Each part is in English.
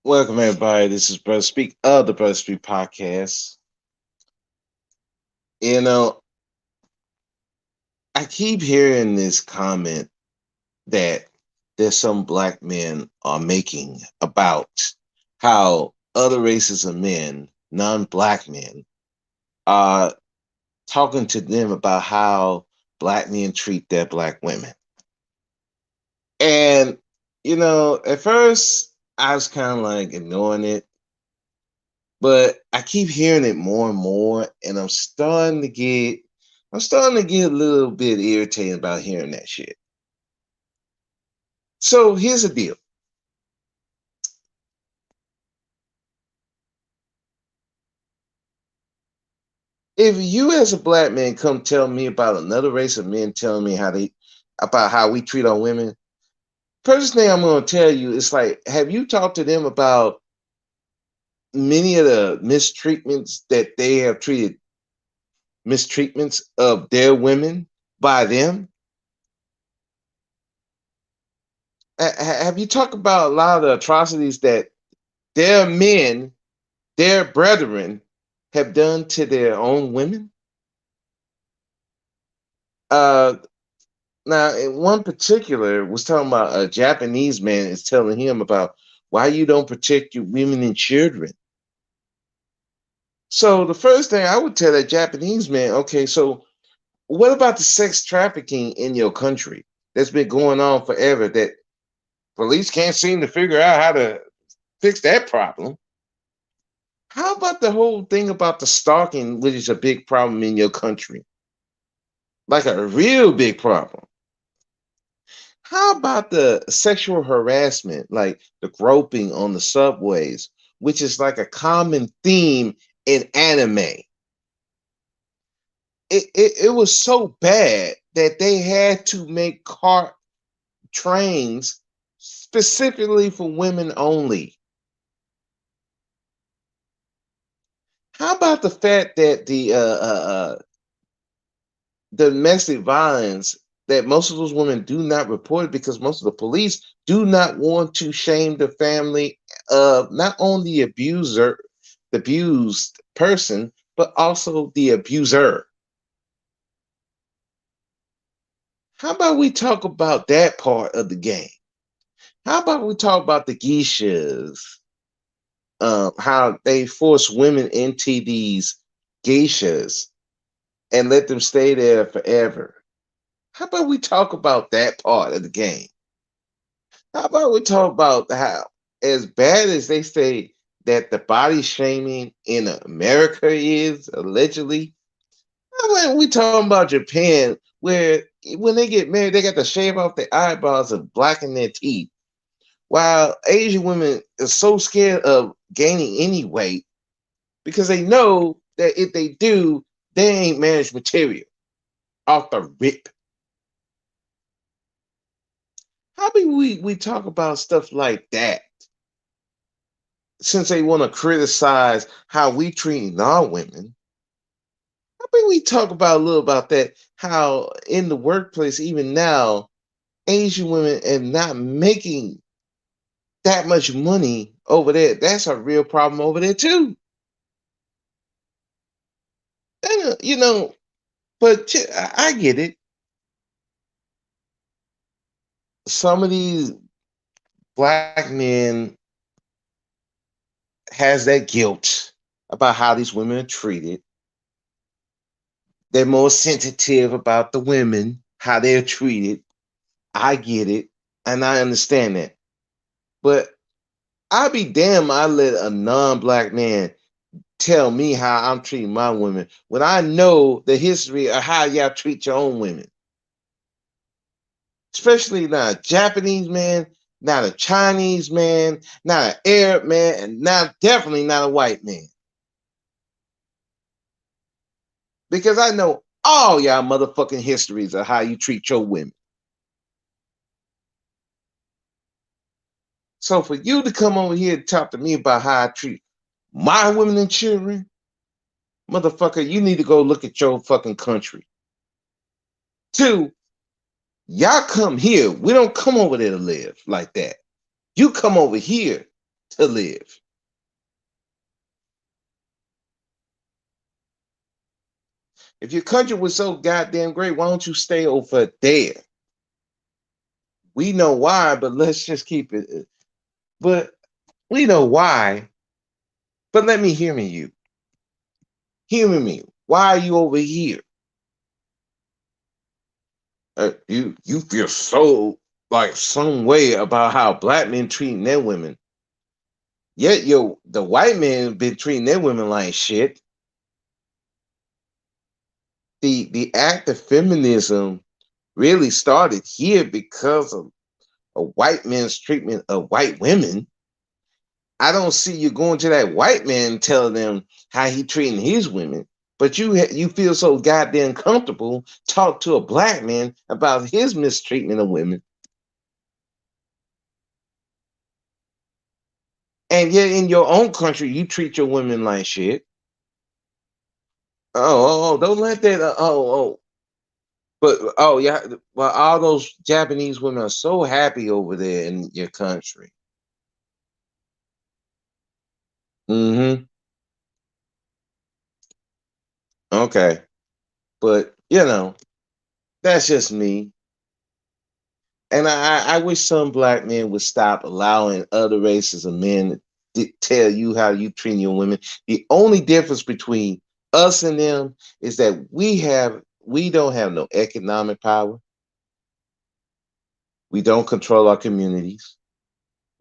Welcome everybody. This is Brother Speak of the Brother Speak podcast. You know, I keep hearing this comment that there's some black men are making about how other races of men, non-black men, are talking to them about how black men treat their black women. And at first I was kind of like ignoring it. But I keep hearing it more and more, and I'm starting to get a little bit irritated about hearing that shit. So here's the deal. If you as a black man come tell me about another race of men telling me about how we treat our women, first thing I'm gonna tell you is like, have you talked to them about many of the mistreatments that they have treated mistreatments of their women by them? Have you talked about a lot of the atrocities that their men, their brethren, have done to their own women? Uh, Now, in one particular, was talking about a Japanese man is telling him about why you don't protect your women and children. So the first thing I would tell that Japanese man, okay, so what about the sex trafficking in your country that's been going on forever that police can't seem to figure out how to fix that problem? How about the whole thing about the stalking, which is a big problem in your country? Like a real big problem. How about the sexual harassment, like the groping on the subways, which is like a common theme in anime? It was so bad that they had to make car trains specifically for women only. How about the fact that the domestic violence that most of those women do not report it because most of the police do not want to shame the family of not only the abused person, but also the abuser. How about we talk about that part of the game? How about we talk about the geishas, how they force women into these geishas and let them stay there forever? How about we talk about that part of the game? How about we talk about how, as bad as they say that the body shaming in America is allegedly, how about we talking about Japan, where when they get married, they got to shave off their eyebrows and blacken their teeth, while Asian women are so scared of gaining any weight because they know that if they do, they ain't marriage material off the rip. How about we talk about stuff like that? Since they want to criticize how we treat non-women, how about we talk about a little about that? How in the workplace, even now, Asian women are not making that much money over there. That's a real problem over there too. And, but I get it. Some of these black men has that guilt about how these women are treated. They're more sensitive about the women, how they're treated. I get it, and I understand that. But I'll be damned I let a non-black man tell me how I'm treating my women when I know the history of how y'all treat your own women. Especially not a Japanese man, not a Chinese man, not an Arab man, and definitely not a white man. Because I know all y'all motherfucking histories of how you treat your women. So for you to come over here and talk to me about how I treat my women and children, motherfucker, you need to go look at your fucking country. Two, y'all come here. We don't come over there to live like that. You come over here to live. If your country was so goddamn great, why don't you stay over there? We know why, but let's just keep it. But we know why. But let me hear me, you. Hear me. Why are you over here? You feel so like some way about how black men treating their women. Yet the white men been treating their women like shit. The act of feminism really started here because of a white man's treatment of white women. I don't see you going to that white man telling them how he treating his women, but you feel so goddamn comfortable talk to a black man about his mistreatment of women, and yet in your own country you treat your women like shit. Don't let that. But yeah, well, all those Japanese women are so happy over there in your country. Mm-hmm. Okay, but that's just me. And I wish some black men would stop allowing other races of men to tell you how you treat your women. The only difference between us and them is that we don't have no economic power. We don't control our communities.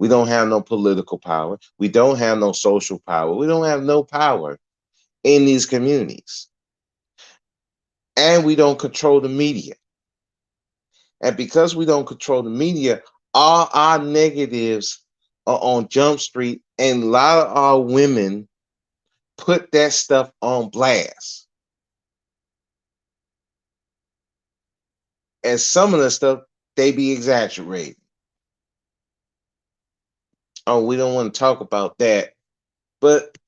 We don't have no political power. We don't have no social power. We don't have no power in these communities. And we don't control the media. And because we don't control the media, all our negatives are on Jump Street, and a lot of our women put that stuff on blast. And some of the stuff they be exaggerating. Oh, we don't want to talk about that, but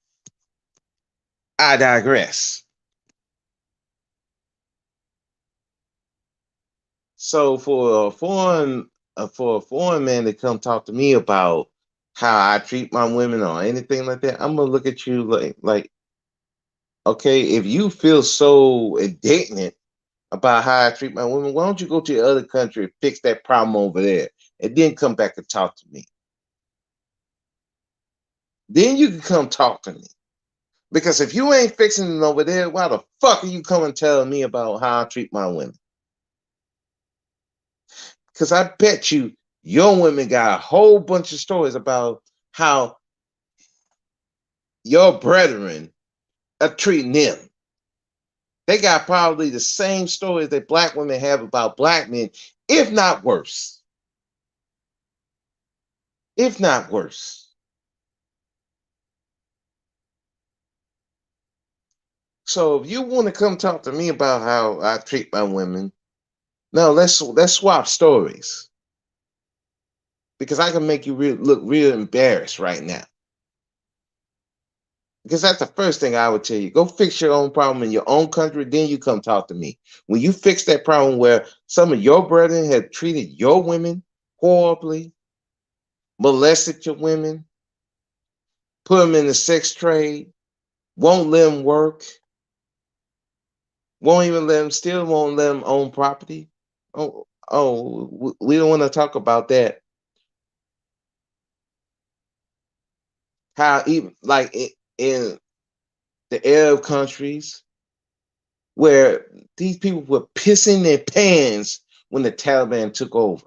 I digress. So for a foreign man to come talk to me about how I treat my women or anything like that, I'm gonna look at you like okay, if you feel so indignant about how I treat my women, why don't you go to the other country and fix that problem over there and then come back and talk to me? Then you can come talk to me. Because if you ain't fixing it over there, why the fuck are you coming telling me about how I treat my women? Because I bet your women got a whole bunch of stories about how your brethren are treating them. They got probably the same stories that black women have about black men, if not worse. If not worse. So if you want to come talk to me about how I treat my women, no, let's swap stories because I can make you look real embarrassed right now. Because that's the first thing I would tell you. Go fix your own problem in your own country, then you come talk to me. When you fix that problem where some of your brethren have treated your women horribly, molested your women, put them in the sex trade, won't let them work, won't even let them, still won't let them own property. We don't want to talk about that. How even like in the Arab countries where these people were pissing their pants when the Taliban took over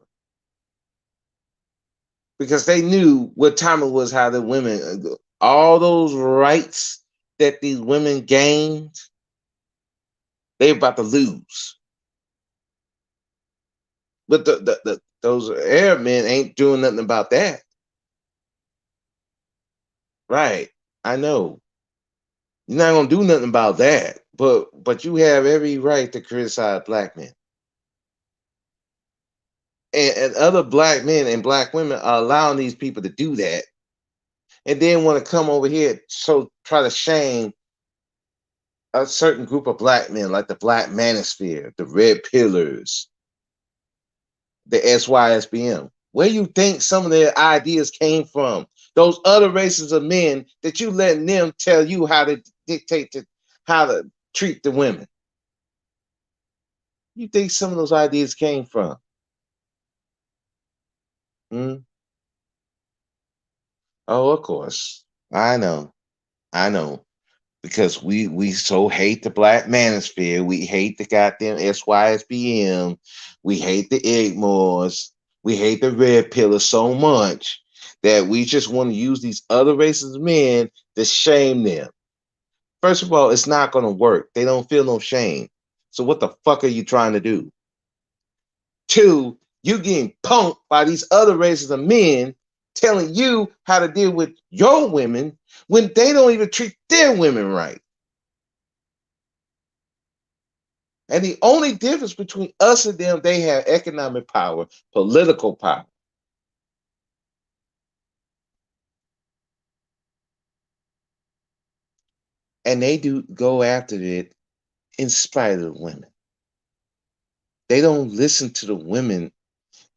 because they knew what time it was, how the women, all those rights that these women gained, they about to lose. But those Arab men ain't doing nothing about that. Right. I know. You're not gonna do nothing about that. But you have every right to criticize black men. And other black men and black women are allowing these people to do that and then want to come over here so try to shame a certain group of black men like the Black Manosphere, the Red Pillars, the SYSBM. Where you think some of their ideas came from? Those other races of men that you letting them tell you how to dictate how to treat the women. You think some of those ideas came from? Hmm? Oh, of course. I know. I know. Because we so hate the black manosphere. We hate the goddamn SYSBM. We hate the Igmores. We hate the red pillar so much that we just want to use these other races of men to shame them. First of all, it's not going to work. They don't feel no shame. So what the fuck are you trying to do? Two, you getting punked by these other races of men telling you how to deal with your women when they don't even treat their women right. And the only difference between us and them, they have economic power, political power. And they do go after it in spite of the women. They don't listen to the women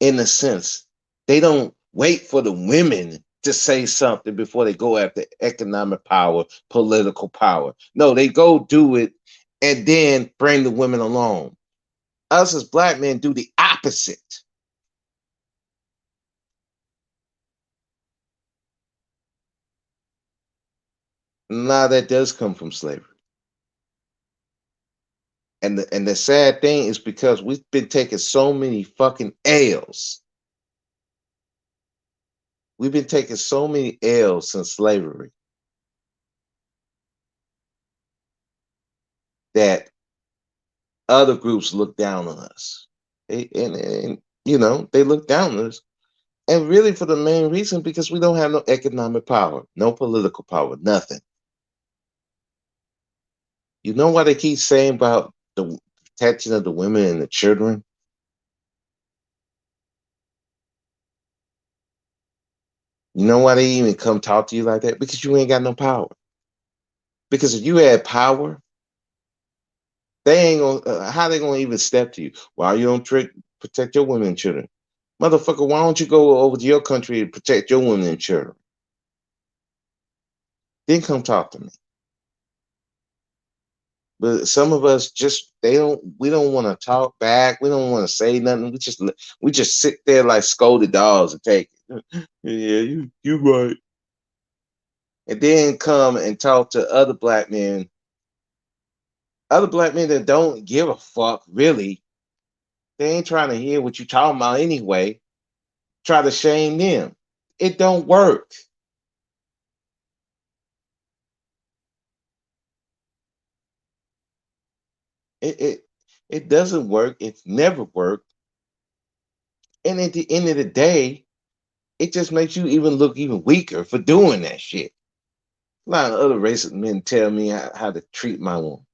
in a sense. They don't wait for the women to say something before they go after economic power, political power. No, they go do it and then bring the women along. Us as black men do the opposite. Now that does come from slavery. And the sad thing is because we've been taking so many fucking L's. We've been taking so many L's since slavery that other groups look down on us. And you know, they look down on us. And really for the main reason because we don't have no economic power, no political power, nothing. You know why they keep saying about the protection of the women and the children? You know why they even come talk to you like that? Because you ain't got no power. Because if you had power, they ain't gonna. How they gonna even step to you? Why you don't protect your women and children, motherfucker? Why don't you go over to your country and protect your women and children? Then come talk to me. But some of us just they don't. We don't want to talk back. We don't want to say nothing. We just sit there like scolded dogs and take it. Yeah, you right. And then come and talk to other black men that don't give a fuck really. They ain't trying to hear what you talking about anyway. Try to shame them. It don't work. It it it doesn't work. It's never worked. And at the end of the day, it just makes you even look even weaker for doing that shit. A lot of other racist men tell me how to treat my woman.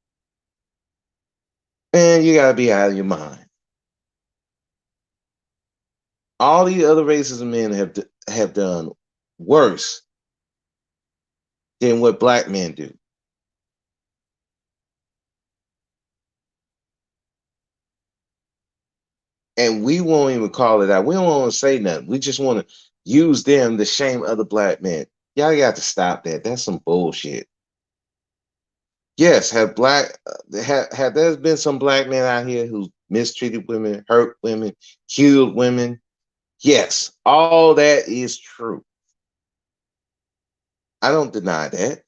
Man, you gotta be out of your mind. All the other racist men have done worse than what black men do. And we won't even call it out. We don't want to say nothing. We just want to use them to shame other black men. Y'all got to stop that. That's some bullshit. Yes, have there been some black men out here who mistreated women, hurt women, killed women? Yes, all that is true. I don't deny that.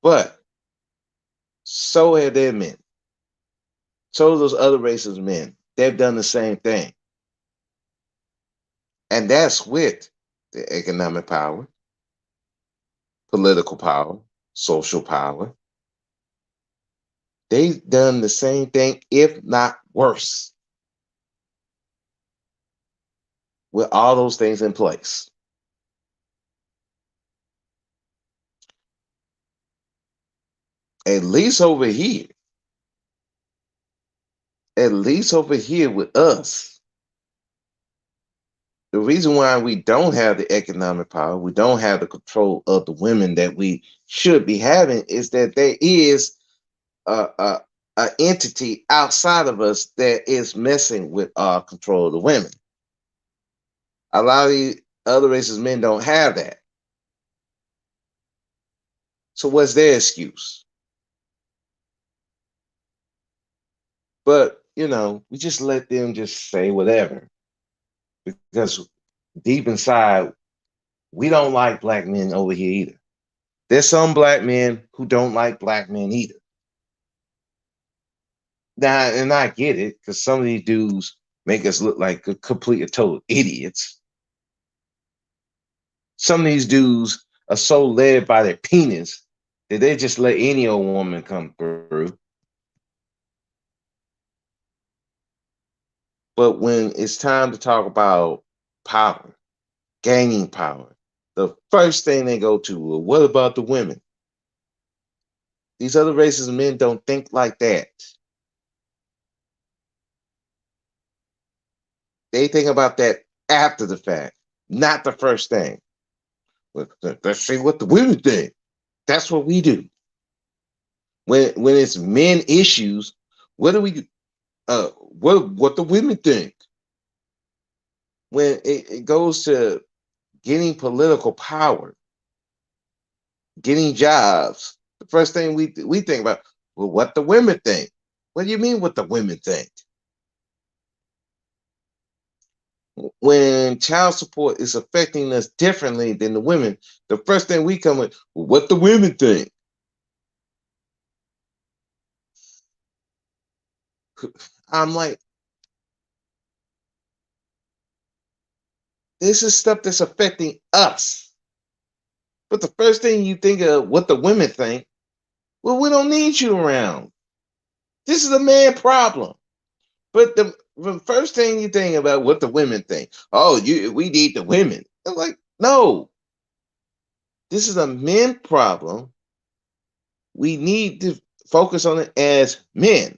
But so have their men. So have those other races of men. They've done the same thing. And that's with the economic power, political power, social power. They've done the same thing, if not worse, with all those things in place. At least over here, at least over here with us, the reason why we don't have the economic power, we don't have the control of the women that we should be having, is that there is a entity outside of us that is messing with our control of the women. A lot of the other races men don't have that. So what's their excuse? But we just let them just say whatever because deep inside we don't like black men over here either. There's some black men who don't like black men either. Now, and I get it because some of these dudes make us look like complete and total idiots. Some of these dudes are so led by their penis that they just let any old woman come through. But when it's time to talk about power, gaining power, the first thing they go to, well, what about the women? These other races of men don't think like that. They think about that after the fact, not the first thing. Let's see what the women think. That's what we do. When it's men issues, what do we what the women think? When it goes to getting political power, getting jobs, the first thing we think about, well, what the women think. What do you mean what the women think? When child support is affecting us differently than the women, the first thing we come with, well, what the women think. I'm like, this is stuff that's affecting us. But the first thing you think of what the women think, well, we don't need you around. This is a man problem. But the first thing you think about what the women think, oh, we need the women. I'm like, no, this is a men problem. We need to focus on it as men.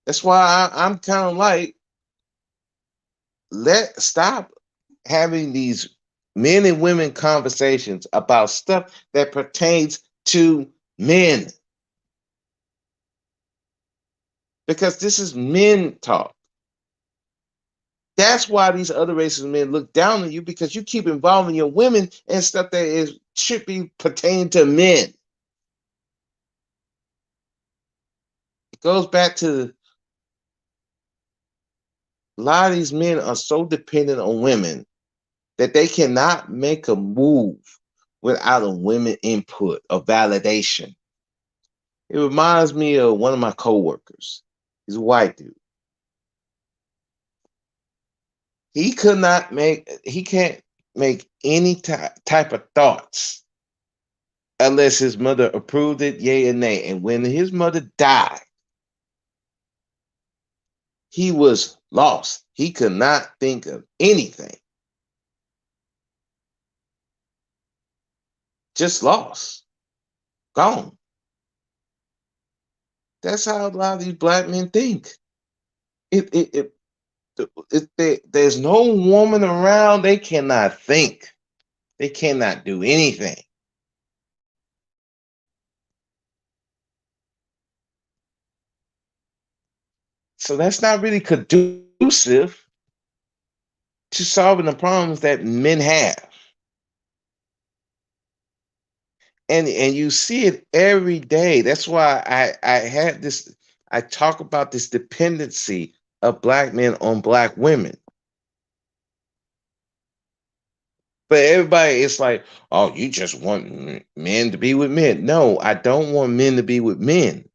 That's why I'm kind of like, stop having these men and women conversations about stuff that pertains to men. Because this is men talk. That's why these other races of men look down on you because you keep involving your women in stuff that should be pertaining to men. It goes back to a lot of these men are so dependent on women that they cannot make a move without a women input or validation. It reminds me of one of my coworkers. He's a white dude. He can't make any type of thoughts unless his mother approved it, yay or nay. And when his mother died, he was lost. He could not think of anything. Just lost. Gone. That's how a lot of these black men think. There's no woman around, they cannot think. They cannot do anything. So that's not really conducive to solving the problems that men have. And you see it every day. That's why I talk about this dependency of black men on black women. But everybody, it's like, oh, you just want men to be with men. No, I don't want men to be with men.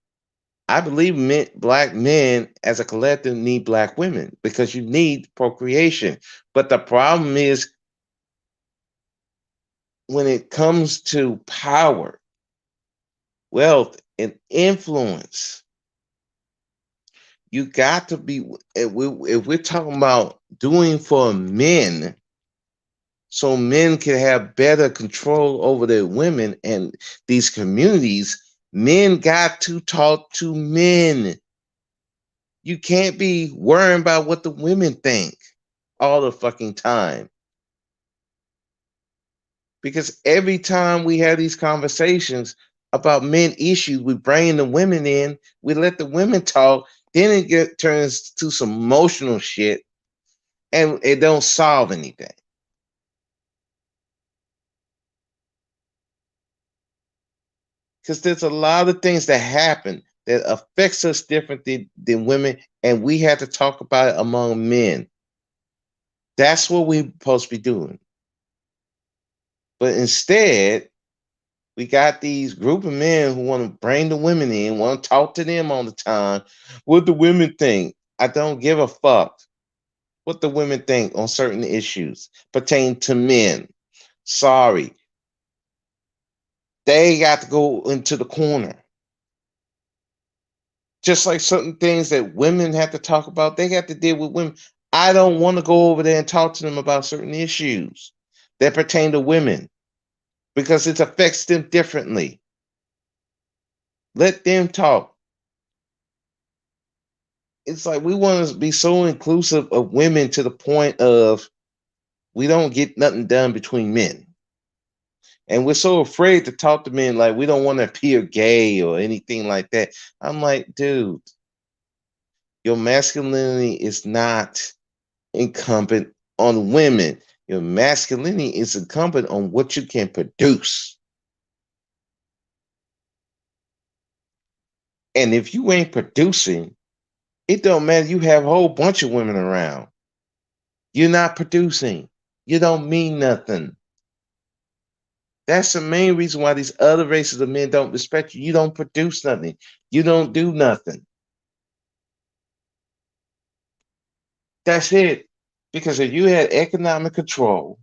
I believe black men as a collective need black women because you need procreation. But the problem is when it comes to power, wealth, and influence, you got to be, if we're talking about doing for men, so men can have better control over their women and these communities, men got to talk to men. You can't be worrying about what the women think all the fucking time. Because every time we have these conversations about men issues, we bring the women in, we let the women talk, then it turns to some emotional shit. and it don't solve anything. Because there's a lot of things that happen that affects us differently than women, and we have to talk about it among men. That's what we're supposed to be doing. But instead, we got these group of men who want to bring the women in, want to talk to them all the time. What the women think? I don't give a fuck what the women think on certain issues pertaining to men. Sorry, they got to go into the corner. Just like certain things that women have to talk about, they have to deal with women. I don't want to go over there and talk to them about certain issues that pertain to women because it affects them differently. Let them talk. It's like we want to be so inclusive of women to the point of we don't get nothing done between men. And we're so afraid to talk to men like we don't want to appear gay or anything like that. I'm like, dude, your masculinity is not incumbent on women. Your masculinity is incumbent on what you can produce. And if you ain't producing, it don't matter. You have a whole bunch of women around. You're not producing. You don't mean nothing. That's the main reason why these other races of men don't respect you. You don't produce nothing. You don't do nothing. That's it. Because if you had economic control,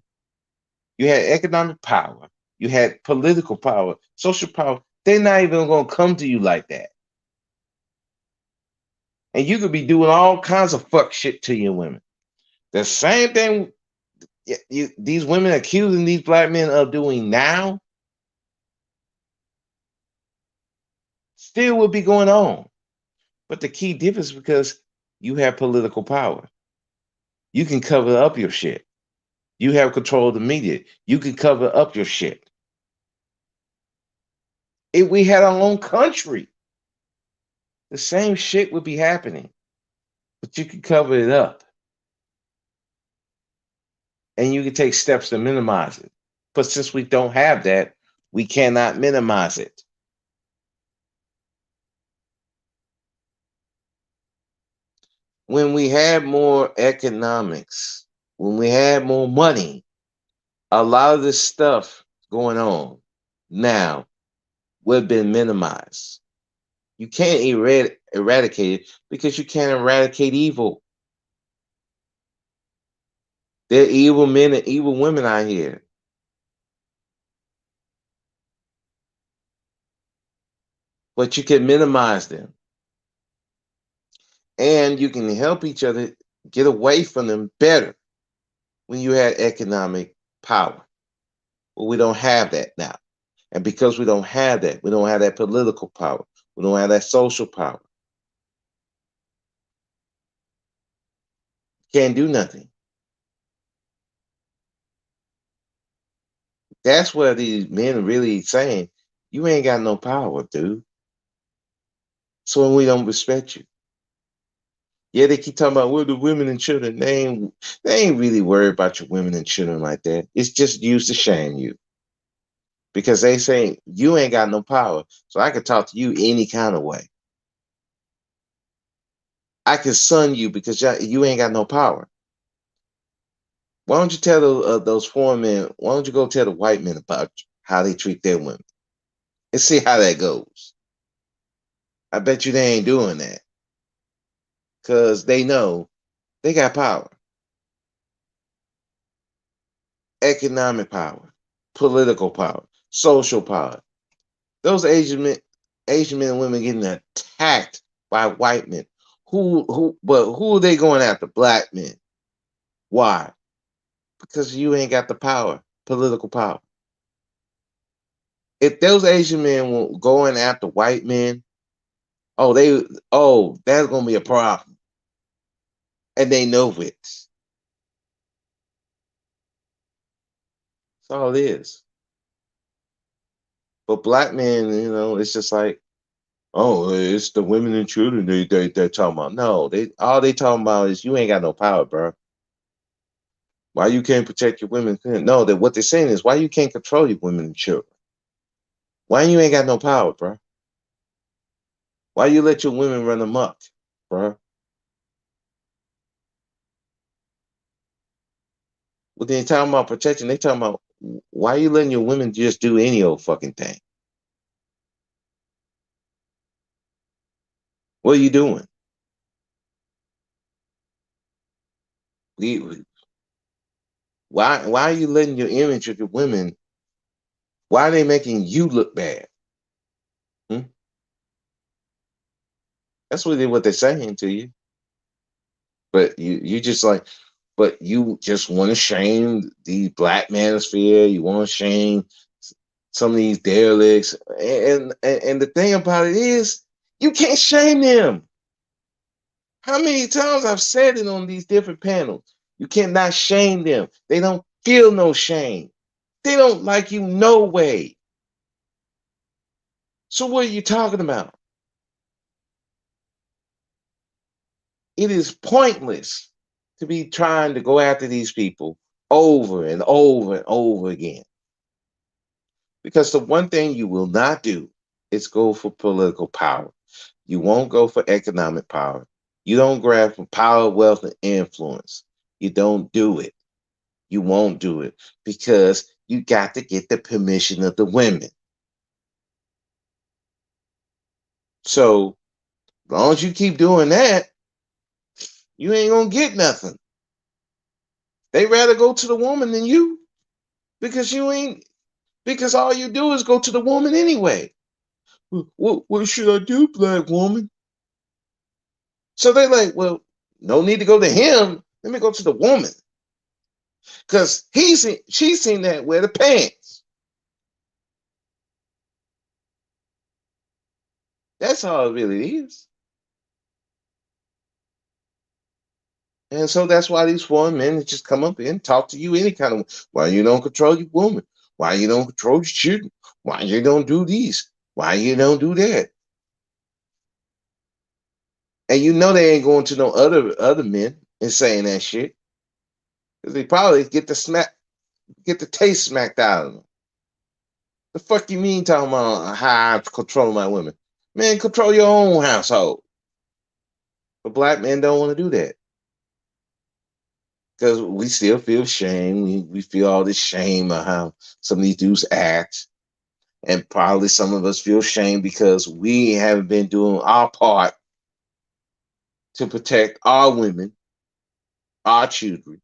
you had economic power, you had political power, social power, they're not even going to come to you like that. And you could be doing all kinds of fuck shit to your women. The same thing these women accusing these black men of doing now still would be going on. But the key difference is because you have political power. You can cover up your shit. You have control of the media. You can cover up your shit. If we had our own country, the same shit would be happening, but you can cover it up and you can take steps to minimize it. But since we don't have that, we cannot minimize it. When we had more economics, when we had more money, a lot of this stuff going on now would have been minimized. You can't eradicate it because you can't eradicate evil. There are evil men and evil women out here. But you can minimize them. And you can help each other get away from them better when you had economic power. But we don't have that now. And because we don't have that, we don't have that political power. We don't have that social power. Can't do nothing. That's where these men are really saying, you ain't got no power, dude. So we don't respect you. Yeah, they keep talking about well, the women and children. They ain't really worried about your women and children like that. It's just used to shame you. Because they say you ain't got no power. So I could talk to you any kind of way. I can sun you because you ain't got no power. Why don't you tell those foreign men? Why don't you go tell the white men about how they treat their women and see how that goes? I bet you they ain't doing that because they know they got power, economic power, political power, social power. Those Asian men and women getting attacked by white men. But who are they going after? Black men. Why? Because you ain't got the power, political power. If those Asian men were going after white men, that's gonna be a problem, and they know it. That's all it is. But black men, it's just like, oh, it's the women and children they're talking about. No, they all they talking about is you ain't got no power, bro. Why you can't protect your women? No, that what they're saying is why you can't control your women and children. Why you ain't got no power, bro? Why you let your women run amok, bro? When they talking about protection, they talking about why you letting your women just do any old fucking thing? What are you doing? Why are you letting your image of your women? Why are they making you look bad? Hmm? That's what they're saying to you. But you just like, but you just want to shame the black manosphere. You want to shame some of these derelicts, and the thing about it is, you can't shame them. How many times I've said it on these different panels? You cannot shame them. They don't feel no shame. They don't like you no way. So what are you talking about? It is pointless to be trying to go after these people over and over and over again. Because the one thing you will not do is go for political power. You won't go for economic power. You don't grab for power, wealth, and influence. You don't do it. You won't do it because you got to get the permission of the women. So as long as you keep doing that, you ain't gonna get nothing. They rather go to the woman than you because you ain't because all you do is go to the woman anyway. What should I do, black woman? So they like, well, no need to go to him. Let me go to the woman because she's seen that wear the pants. That's all it really is. And so that's why these foreign men just come up and talk to you any kind of why you don't control your woman, why you don't control your children, why you don't do these, why you don't do that. And you know they ain't going to no other men and saying that shit. Because they probably get the taste smacked out of them. The fuck you mean talking about how I control my women? Man, control your own household. But black men don't want to do that. Because we still feel shame. We feel all this shame of how some of these dudes act. And probably some of us feel shame because we haven't been doing our part to protect our women, our children.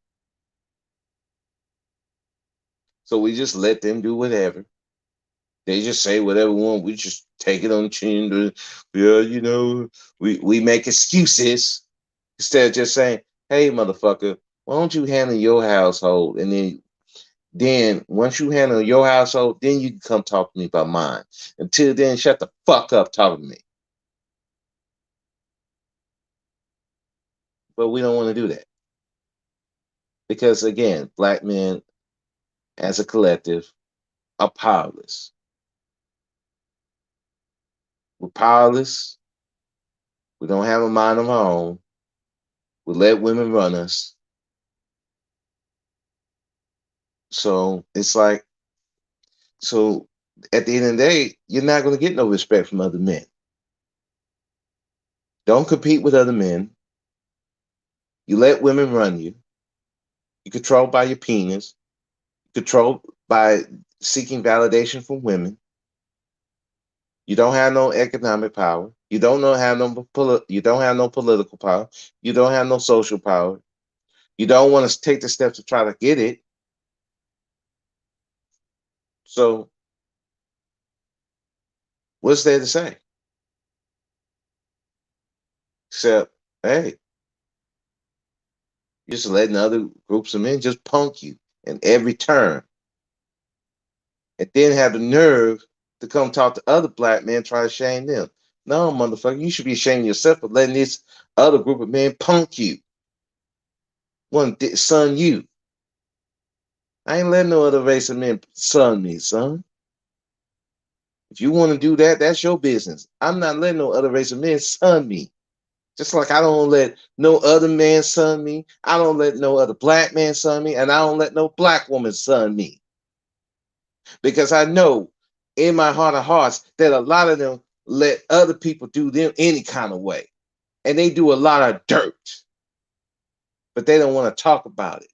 So we just let them do whatever. They just say whatever we want. We just take it on the chin. Yeah, we make excuses instead of just saying, "Hey, motherfucker, why don't you handle your household?" And then once you handle your household, then you can come talk to me about mine. Until then, shut the fuck up talking to me. But we don't want to do that because again, black men as a collective are powerless. We're powerless. We don't have a mind of our own. We let women run us. So it's like, so at the end of the day, you're not going to get no respect from other men. Don't compete with other men. You let women run you. You control by your penis. Control by seeking validation from women. You don't have no economic power. You don't have no political power. You don't have no social power. You don't want to take the steps to try to get it. So what's there to say? Except, hey, you're just letting other groups of men just punk you in every turn. And then have the nerve to come talk to other black men try to shame them. No, motherfucker, you should be ashamed of yourself for letting this other group of men punk you. One son you. I ain't letting no other race of men son me, son. If you want to do that, that's your business. I'm not letting no other race of men son me. Just like I don't let no other man son me, I don't let no other black man son me, and I don't let no black woman son me. Because I know in my heart of hearts that a lot of them let other people do them any kind of way. And they do a lot of dirt, but they don't want to talk about it.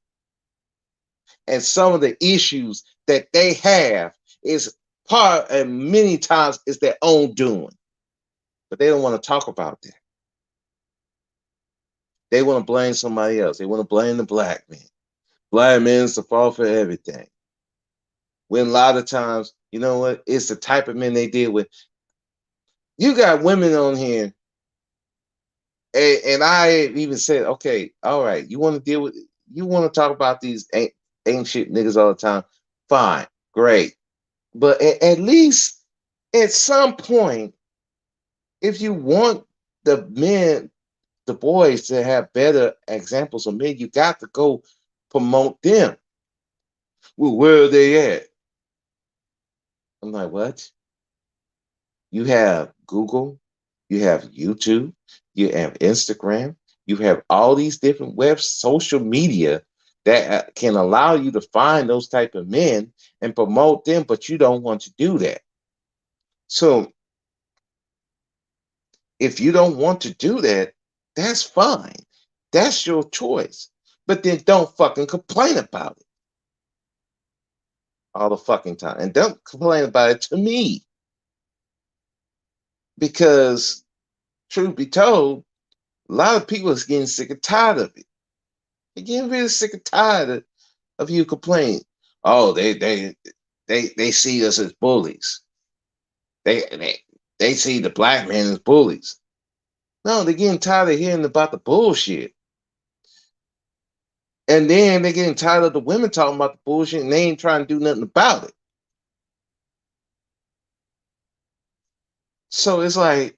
And some of the issues that they have is part and many times is their own doing, but they don't want to talk about that. They want to blame somebody else. They want to blame the black man. Black men's the fault for everything. When a lot of times, you know what? It's the type of men they deal with. You got women on here, and I even said, okay, all right, you want to deal with, you want to talk about these ain't shit niggas all the time. Fine, great. But at least at some point, if you want the men, the boys to have better examples of men, you got to go promote them. Well, where are they at? I'm like, what? You have Google, you have YouTube, you have Instagram, you have all these different web social media that can allow you to find those type of men and promote them, but you don't want to do that. So if you don't want to do that, that's fine. That's your choice. But then don't fucking complain about it all the fucking time. And don't complain about it to me. Because truth be told, a lot of people is getting sick and tired of it. They're getting really sick and tired of you complaining. Oh, they see us as bullies. They see the black man as bullies. No, they're getting tired of hearing about the bullshit. And then they're getting tired of the women talking about the bullshit and they ain't trying to do nothing about it. So it's like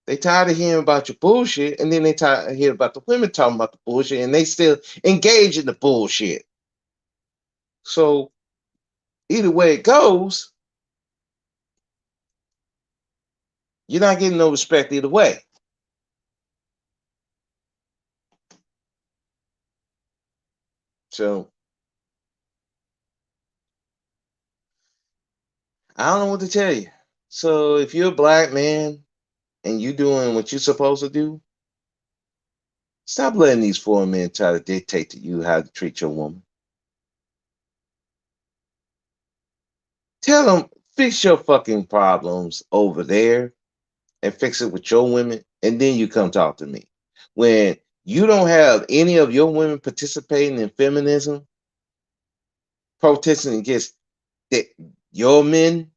they tired of hearing about your bullshit, and then they tired of hearing about the women talking about the bullshit, and they still engage in the bullshit. So either way it goes, you're not getting no respect either way. So I don't know what to tell you. So if you're a black man and you doing what you're supposed to do, stop letting these foreign men try to dictate to you how to treat your woman. Tell them, fix your fucking problems over there and fix it with your women, and then you come talk to me. When you don't have any of your women participating in feminism, protesting against the, your men,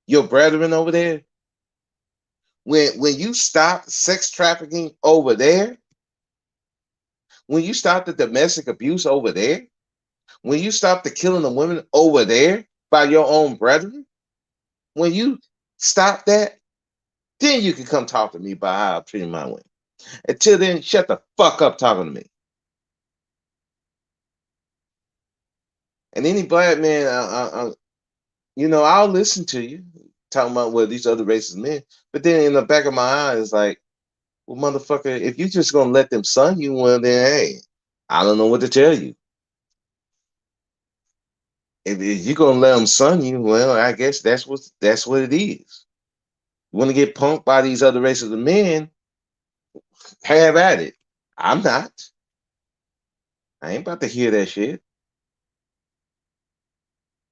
your brethren over there, when you stop sex trafficking over there, when you stop the domestic abuse over there, when you stop the killing of women over there by your own brethren, when you stop that, then you can come talk to me about how I'm treating my women. Until then, shut the fuck up talking to me. And any black man, I'll listen to you talking about well these other racist men, but then in the back of my eye is like, well, motherfucker, if you just gonna let them son you, well then, hey, I don't know what to tell you. If you're gonna let them son you, well, I guess that's what it is. You want to get punked by these other races of men? Have at it. I'm not. I ain't about to hear that shit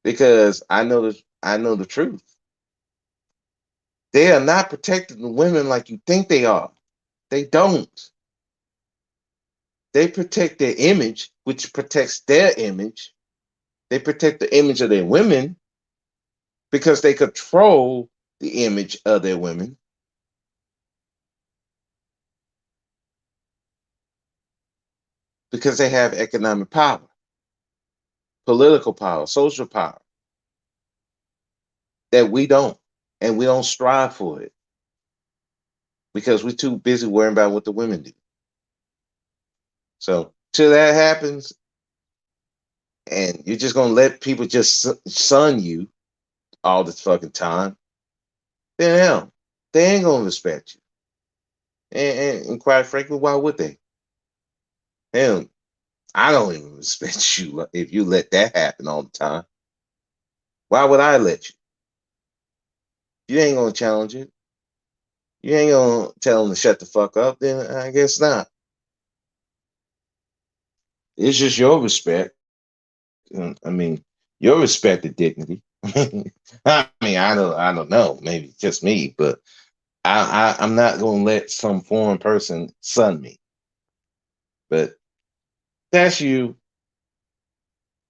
because I know the truth. They are not protecting the women like you think they are. They don't. They protect their image, which protects their image. They protect the image of their women because they control the image of their women. Because they have economic power, political power, social power that we don't. And we don't strive for it because we're too busy worrying about what the women do. So, till that happens, and you're just going to let people just son you all the fucking time, then hell, they ain't going to respect you. And quite frankly, why would they? Hell, I don't even respect you if you let that happen all the time. Why would I let you? You ain't gonna challenge it. You ain't gonna tell them to shut the fuck up. Then I guess not. It's just your respect. I mean, your respect and dignity. I don't know. Maybe it's just me, but I'm not gonna let some foreign person sun me. But that's you.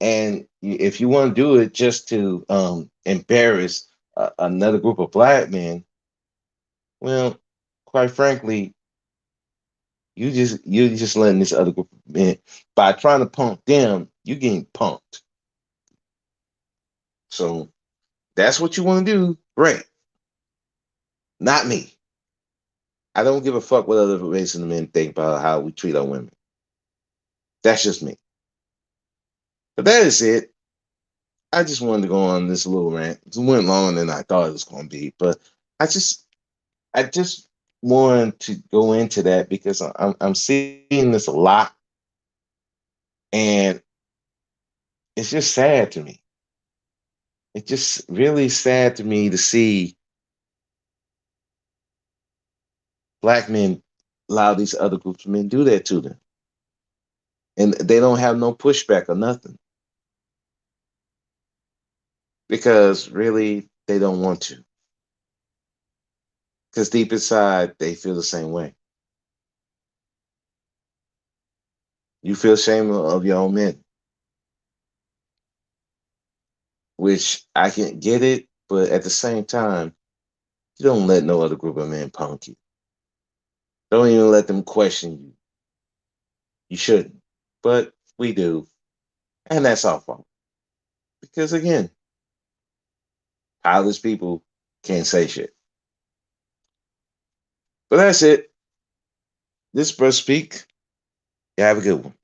And if you want to do it just to embarrass another group of black men, well, quite frankly, you just letting this other group of men, by trying to punk them, you getting punked. So that's what you want to do. Great, not me. I don't give a fuck what other races of men think about how we treat our women. That's just me. But that is it. I just wanted to go on this little rant. It went longer than I thought it was going to be, but I just I just wanted to go into that because I'm seeing this a lot, and it's just sad to me. It's just really sad to me to see black men allow these other groups of men do that to them, and they don't have no pushback or nothing because really they don't want to. Because deep inside they feel the same way. You feel shame of your own men, which I can get it, but at the same time, you don't let no other group of men punk you. Don't even let them question you. You shouldn't. But we do. And that's our fault. Because again, powerless people can't say shit. But that's it. This is Bruh Speak. You have a good one.